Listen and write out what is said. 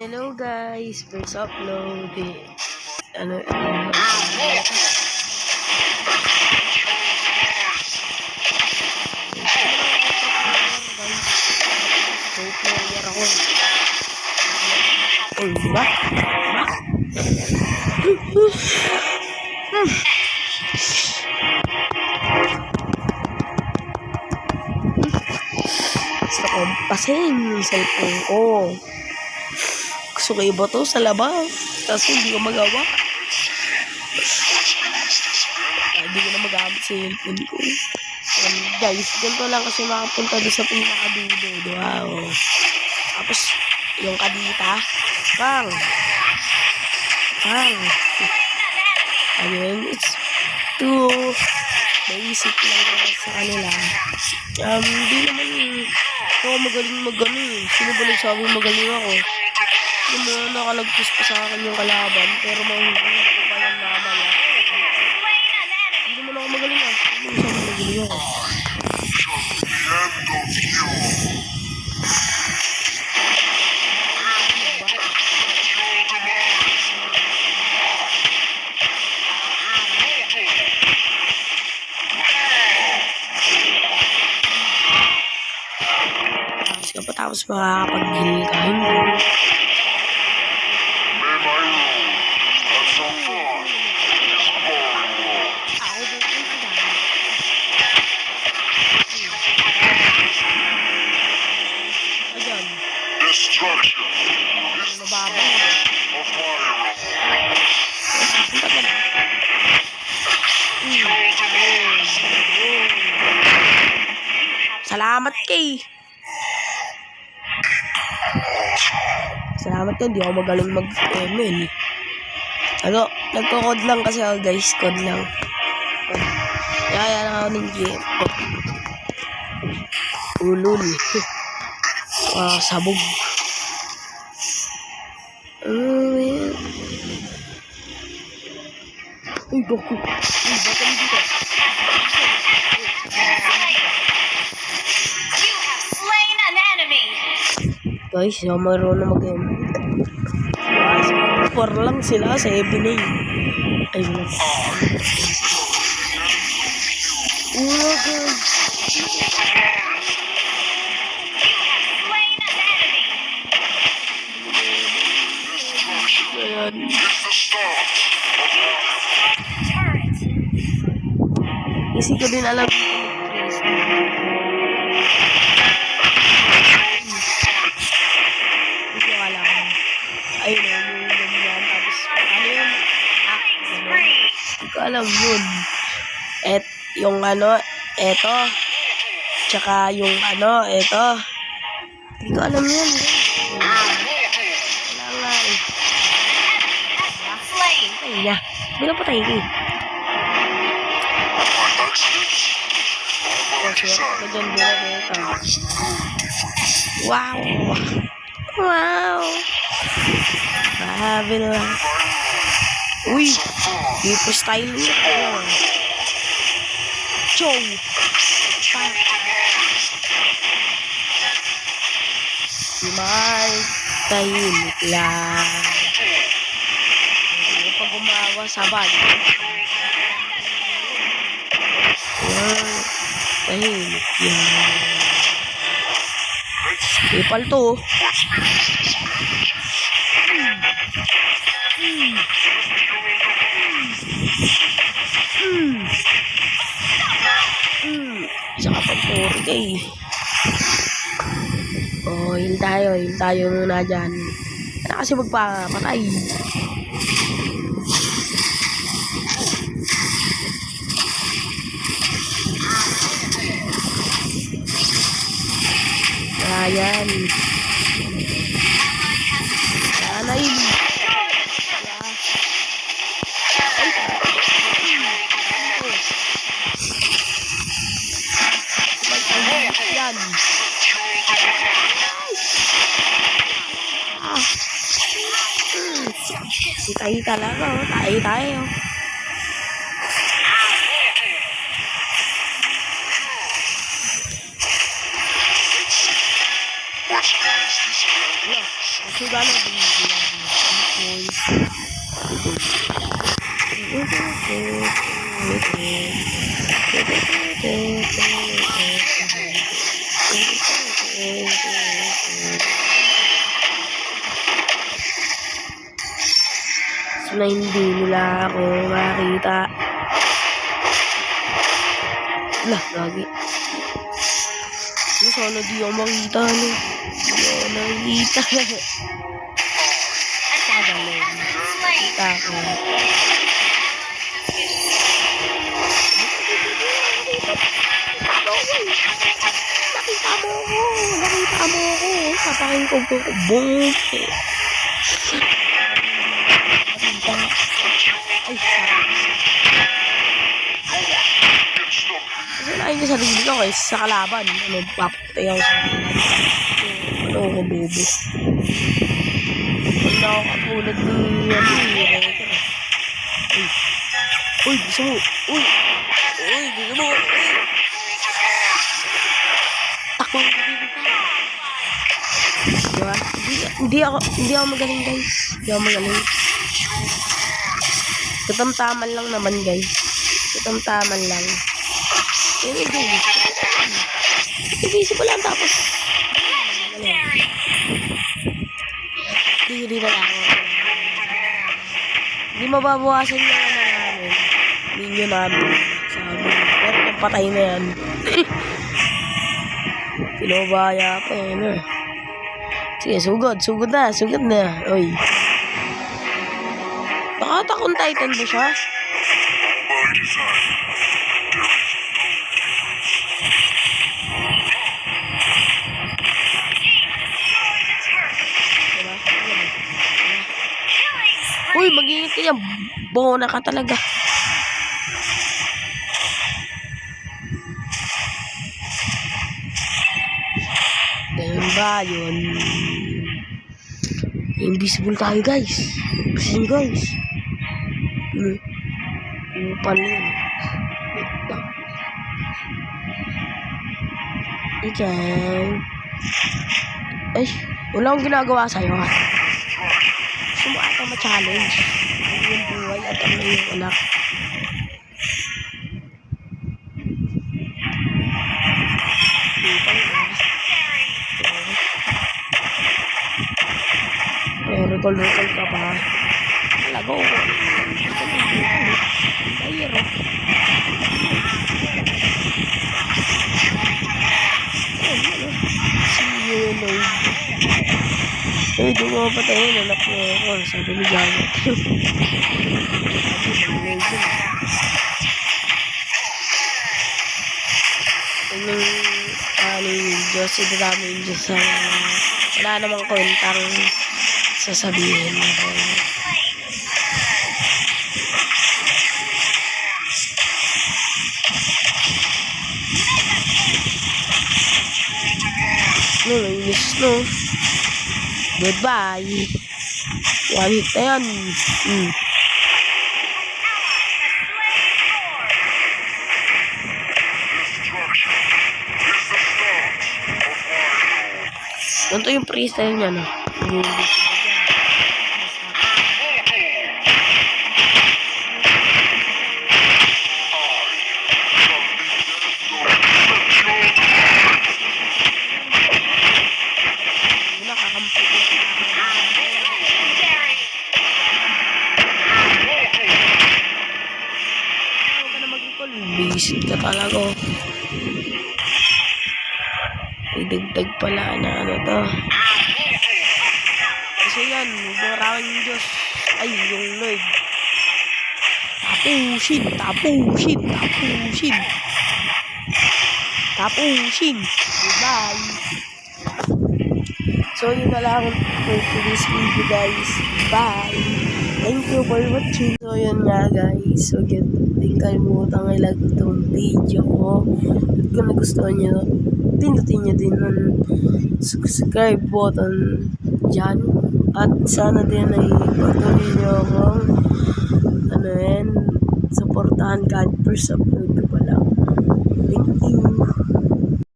Hello guys, first upload ano pro player ako. Ba? Gusto ko pasin yung cellphone ko. Gusto ko iba to sa labas. Kasi hindi ko magawa. Hindi ko na magamit sa cellphone ko. And guys, ganito lang kasi makapunta doon sa pinakadulo. Wow. Tapos, yung kadita. Bang! Ayun, it's too basic lang sa kanila. Hindi naman ako magaling mag-ano eh. Sino ba nagsabi magaling ako? Yung mga nakalagpus pa sa akin yung kalaban, pero mahuhuli ko pa yung mamaya. Hindi naman ako magaling ah. Hindi naman sabi magaling ako. Tapos makakapag-heal ka, hindi. Salamat kay. Salamat ka, hindi ako magaling mag-ML. Ano, nagko-code lang kasi ako guys, code lang. Kaya lang ako ng game. Ulul. Sabog. Uy, Goku. Uy, baka mo dito. Guys, yung marunong mag-ML. 4 lang sila sa Ebony. Ay, wala. Guys. Ayan. Isi ko din alam. Ayun o, yung ganyan. Tapos, ano yun? Gano'n. Hindi ko alam yun. Yung ano, eto. Tsaka yung ano, eto. Hindi ko alam yun. Wala nga eh. Patayin na. Bilang patayin ko eh. Swerte ko dyan bilang eto. Wow! Wow! Grabe lang. Uy! Hipo style niya. Chow! Si Mark, tahimik lang. Pag gumawa sa bag. Tahimik lang. Ipal to. Saka pag 4K. Oh, heal tayo muna dyan. Kaya kasi magpapatay. Ayan. Sana yun. Yan. Tayo talaga, oh. Tayo. So, gano'n din so, na hindi nila ako makita. Lah, gagi. Sana di ako makita, no? Di ako nakikita. Pagaling. Kita ko. Nakita mo ko. Papakin ko po. Bong. Ay, sanayin ko sarili ko guys sa kalaban. Ano, papatay ako sa kalaban. Ano ako, bobo. Wala ako kapulad ni Uy, gusto mo. Uy, gusto mo. Takbang ko dito pa. Diba? Hindi ako magaling guys. Hindi ako magaling. Katamtaman lang naman guys. Katamtaman lang. Ibisip ko lang tapos. Hindi na ako. Hindi mababawasan yung ano namin. Ninyo namin. Sabi. Pero napatay na yan. Pinobaya pa yan eh. Sige, sugod na. Uy. Baka takong Titan ba siya? Uy, mag-iingat ka yan. Bona ka talaga. Ganyan ba yun? Invisible tayo guys. Kasi guys. Paano yun? Ikaw. Ay, wala akong ginagawa sa'yo ha. Gusto mo ata ma-challenge. Yung buhay at ano yung anak. Recall ka pa. Talaga ako. Ayero. See you, Lord. Ay, doon mo patayin. Anak mo ako. Sabi ni Janet. Diyos, ito dami yung Diyos sa wala namang kwentang sasabihin ako. No, English, no. Goodbye. One hit na yan. Ganito yung freestyle niya, no? Bisit ka talaga. Idagdag pala na ano to. Kasi yan, bumarawin yung Diyos. Ay, yung Lord. Tapusin. Goodbye. So, yun na lang for today's video guys. Bye. Thank you for watching. So, yun nga guys. So, hindi kalimutan i-like itong video ko. At kung nagustuhan nyo, pindutin nyo din ng subscribe button dyan. At sana din ay patuloy nyo akong supportahan kahit first upload ko pa lang. Thank you.